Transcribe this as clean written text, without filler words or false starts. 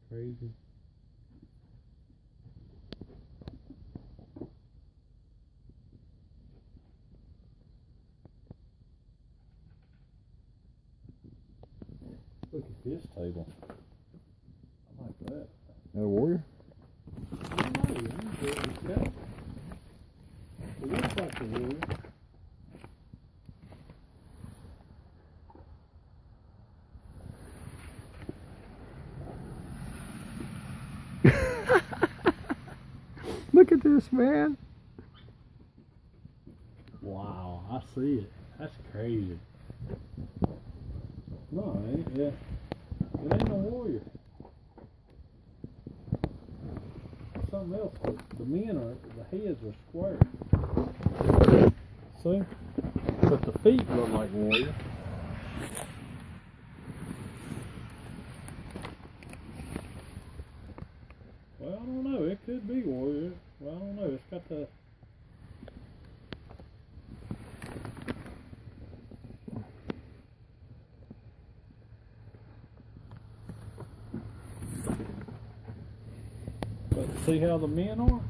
crazy? Look at this table. I like that. That a warrior? I don't know. You can do it yourself. It looks like a warrior. Look at this, man. Wow, I see it. That's crazy. No, it ain't. Yeah. It ain't a warrior. It's something else. The men are, the heads are square. See? But the feet look like warrior. Well, I don't know. It could be warrior. Well, I don't know. It's got the... But see how the men are?